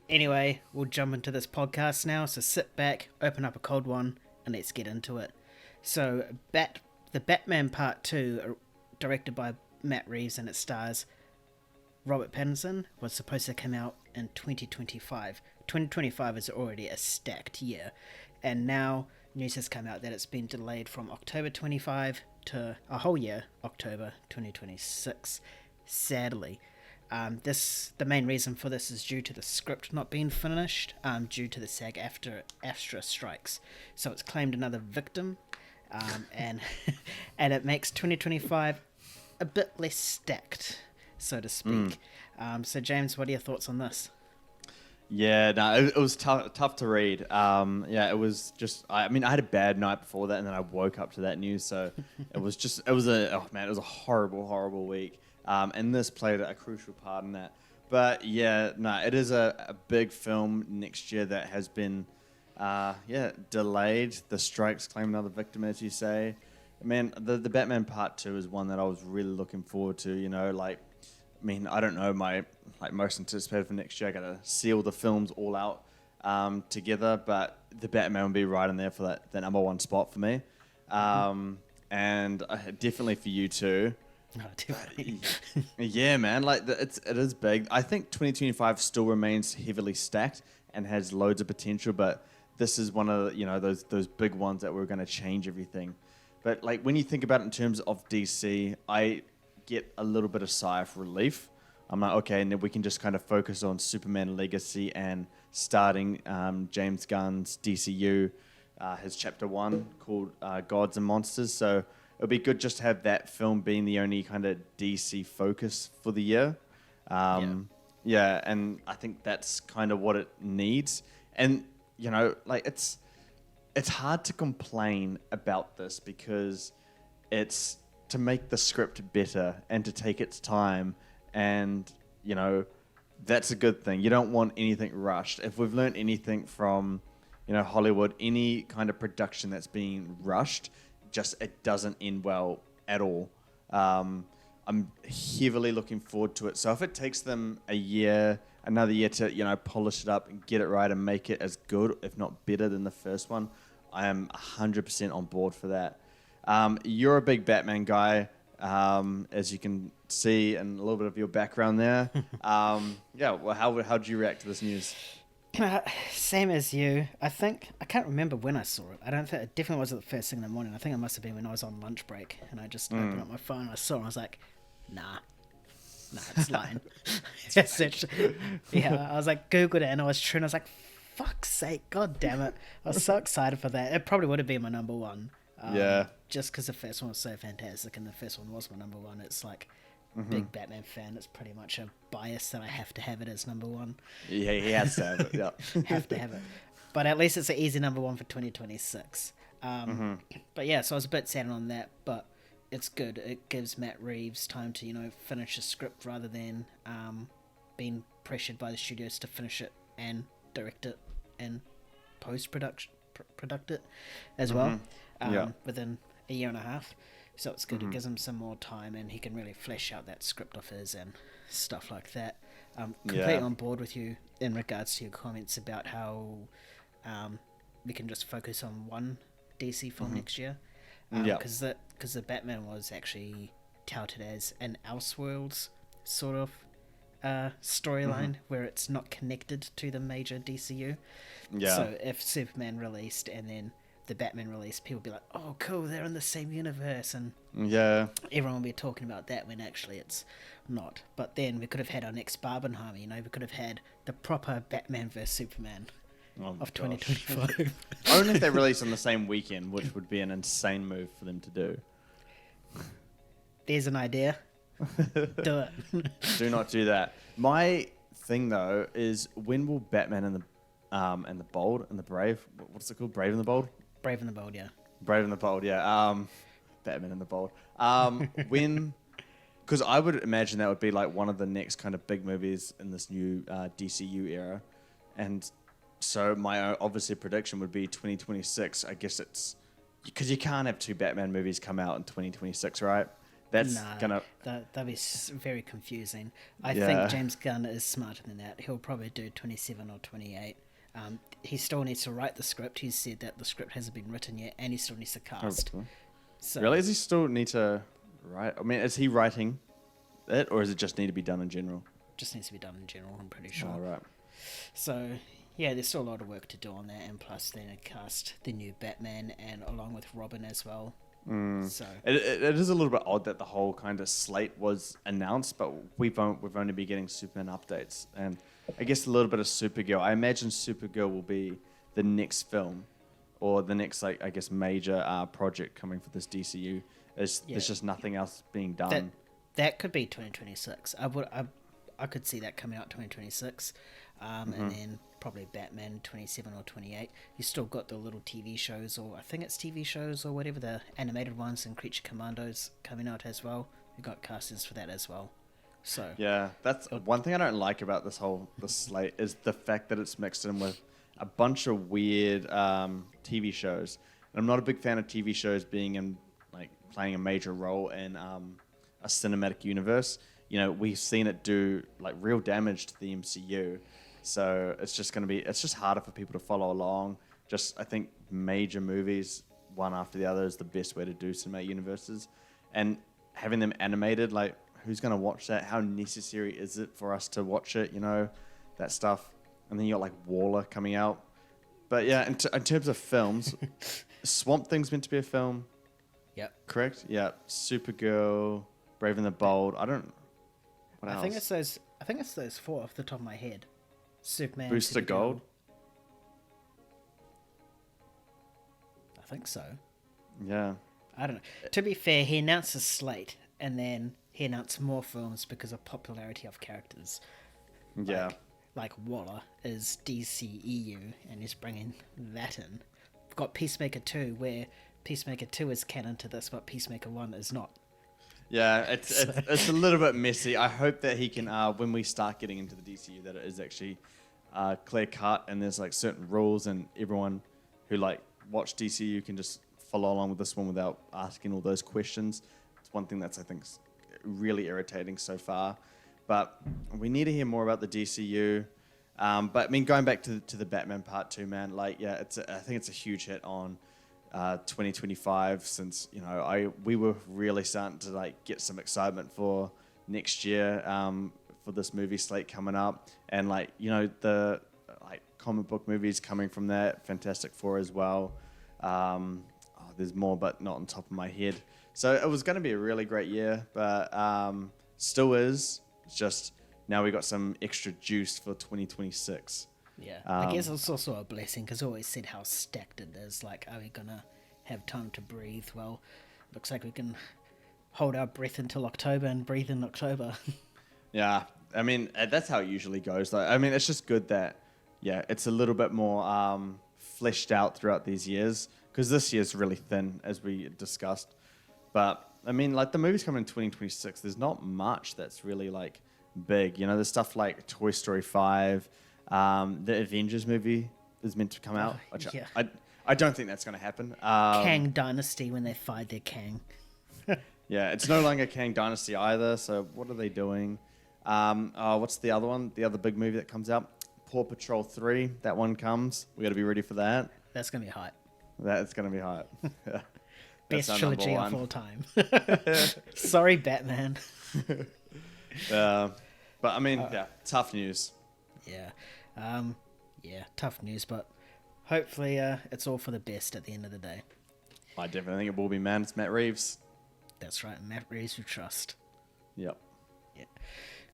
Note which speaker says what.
Speaker 1: Anyway, we'll jump into this podcast now, so sit back, open up a cold one, and let's get into it. So, the Batman Part 2, directed by Matt Reeves and it stars Robert Pattinson, was supposed to come out in 2025. 2025 is already a stacked year, and now news has come out that it's been delayed from October 25 to a whole year, October 2026, sadly. The main reason for this is due to the script not being finished, due to the SAG-AFTRA strikes. So it's claimed another victim, and and it makes 2025 a bit less stacked, so to speak. So James, what are your thoughts on this?
Speaker 2: Yeah, no, it was tough to read. It was just, I had a bad night before that, and then I woke up to that news. So it was a horrible week. And this played a crucial part in that. But yeah, no, it is a big film next year that has been, delayed. The strikes claim another victim, as you say. Man, the Batman Part 2 is one that I was really looking forward to, I don't know, my most anticipated for next year. I gotta see all the films all out together, but the Batman will be right in there for that number one spot for me, and definitely for you too.
Speaker 1: Oh, definitely.
Speaker 2: Yeah, man, it is big. I think 2025 still remains heavily stacked and has loads of potential, but this is one of those big ones that we're going to change everything. But when you think about it in terms of DC, I get a little bit of sigh of relief. I'm like, okay, and then we can just kind of focus on Superman Legacy and starting James Gunn's DCU, his chapter 1 called Gods and Monsters. So it'll be good just to have that film being the only kind of DC focus for the year. Yeah, and I think that's kind of what it needs. And, it's hard to complain about this because it's to make the script better and to take its time, and that's a good thing. You don't want anything rushed. If we've learned anything from Hollywood, any kind of production that's being rushed, it doesn't end well at all. I'm heavily looking forward to it. So if it takes them another year to polish it up and get it right and make it as good, if not better than the first one, I am 100% on board for that. You're a big Batman guy, as you can see, and a little bit of your background there. How did you react to this news?
Speaker 1: Same as you. I can't remember when I saw it. I don't think it definitely wasn't the first thing in the morning. I think it must have been when I was on lunch break and I just opened up my phone and I saw it and I was like, nah, it's lying. I was like, Googled it and I was true and I was like, fuck's sake, god damn it. I was so excited for that. It probably would have been my number one. Just because the first one was so fantastic and the first one was my number one. It's like, big Batman fan, it's pretty much a bias that I have to have it as number one.
Speaker 2: Yeah, he has to have it, yeah.
Speaker 1: Have to have it. But at least it's an easy number one for 2026. But yeah, so I was a bit sad on that, but it's good. It gives Matt Reeves time to, finish the script rather than being pressured by the studios to finish it and direct it and post-product it as well within a year and a half. So it's good. It gives him some more time and he can really flesh out that script of his and stuff like that. Completely on board with you in regards to your comments about how we can just focus on one DC film next year. Because the Batman was actually touted as an Elseworlds sort of storyline where it's not connected to the major DCU.
Speaker 2: Yeah.
Speaker 1: So if Superman released and then the Batman release, people would be like, oh cool, they're in the same universe, and everyone will be talking about that when actually it's not. But then we could have had our next Barbenheimer, we could have had the proper Batman vs Superman of 2025.
Speaker 2: Only if they release on the same weekend, which would be an insane move for them to do.
Speaker 1: There's an idea. Do it.
Speaker 2: Do not do that. My thing though is, when will Batman and the Bold and the Brave, what's it called? Brave and the Bold?
Speaker 1: Brave and the Bold, yeah.
Speaker 2: Brave and the Bold, yeah. Batman and the Bold. Because I would imagine that would be like one of the next kind of big movies in this new DCU era. And so my obviously prediction would be 2026. I guess it's because you can't have two Batman movies come out in 2026, right? That's
Speaker 1: Nah,
Speaker 2: gonna.
Speaker 1: that'd be very confusing. I
Speaker 2: Yeah.
Speaker 1: think James Gunn is smarter than that. He'll probably do 27 or 28. He still needs to write the script. He's said that the script hasn't been written yet, and he still needs to cast.
Speaker 2: Oh,
Speaker 1: So
Speaker 2: really? Does he still need to write? I mean, is he writing it, or does it just need to be done in general?
Speaker 1: just needs to be done in general, I'm pretty sure.
Speaker 2: Oh, right.
Speaker 1: So, yeah, there's still a lot of work to do on that, and plus they cast the new Batman, and along with Robin as well. So
Speaker 2: It is a little bit odd that the whole kind of slate was announced, but we've only been getting Superman updates, and I guess a little bit of Supergirl. I imagine Supergirl will be the next film, or the next, like, I guess, major project coming for this DCU. There's just nothing else being done.
Speaker 1: that could be 2026. I could see that coming out 2026, and then probably Batman 27 or 28. You still got the little TV shows, or I think it's TV shows or whatever, the animated ones, and Creature Commandos coming out as well. You got castings for that as well. So
Speaker 2: Yeah, that's one thing I don't like about this slate is the fact that it's mixed in with a bunch of weird TV shows. And I'm not a big fan of TV shows playing a major role in a cinematic universe. You know, we've seen it do like real damage to the MCU. So it's just harder for people to follow along. I think major movies, one after the other, is the best way to do cinematic universes. And having them animated, like, who's going to watch that? How necessary is it for us to watch it? You know, that stuff. And then you got like Waller coming out. But yeah, in terms of films, Swamp Thing's meant to be a film.
Speaker 1: yep.
Speaker 2: Correct? Yeah. Supergirl, Brave and the Bold. What else?
Speaker 1: I think it's those four off the top of my head. Superman,
Speaker 2: Booster
Speaker 1: Supergirl.
Speaker 2: Gold.
Speaker 1: I think so.
Speaker 2: Yeah.
Speaker 1: I don't know. To be fair, he announced a slate, and then he announced more films because of popularity of characters.
Speaker 2: Yeah.
Speaker 1: Like Waller is DCEU, and he's bringing that in. We've got Peacemaker 2, where Peacemaker 2 is canon to this, but Peacemaker 1 is not.
Speaker 2: Yeah, it's a little bit messy. I hope that he can, when we start getting into the DCU, that it is actually clear cut and there's like certain rules, and everyone who like watch DCU can just follow along with this one without asking all those questions. It's one thing that's, I think, really irritating so far. But we need to hear more about the DCU. But I mean, going back to the Batman Part 2, man, like, yeah, I think it's a huge hit on 2025, since, you know, we were really starting to like get some excitement for next year, for this movie slate coming up, and like, you know, the like comic book movies coming from that, Fantastic Four as well. There's more, but not on top of my head. So it was going to be a really great year, but still is. It's just now we got some extra juice for 2026.
Speaker 1: Yeah, I guess it's also a blessing, because I always said how stacked it is. Like, are we gonna have time to breathe? Well, looks like we can hold our breath until October and breathe in October.
Speaker 2: Yeah, I mean, that's how it usually goes, though. I mean, it's just good that, yeah, it's a little bit more fleshed out throughout these years, because this year's really thin, as we discussed. But, I mean, like, the movies coming in 2026, there's not much that's really, like, big. You know, there's stuff like Toy Story 5, the Avengers movie is meant to come out, which
Speaker 1: yeah.
Speaker 2: I don't think that's going to happen.
Speaker 1: Kang Dynasty, when they fired their Kang.
Speaker 2: Yeah, it's no longer Kang Dynasty either, so what are they doing? What's the other one? The other big movie that comes out? Paw Patrol 3, that one comes. We got to be ready for that.
Speaker 1: That's gonna be hype.
Speaker 2: That's going to be hype. Yeah.
Speaker 1: Best
Speaker 2: That's our
Speaker 1: trilogy
Speaker 2: number
Speaker 1: of
Speaker 2: one.
Speaker 1: all time. Sorry, Batman.
Speaker 2: But I mean, yeah, tough news.
Speaker 1: Yeah. Yeah, tough news, but hopefully it's all for the best at the end of the day.
Speaker 2: I definitely think it will be, man. It's Matt Reeves.
Speaker 1: That's right, Matt Reeves we trust.
Speaker 2: Yep.
Speaker 1: Yeah.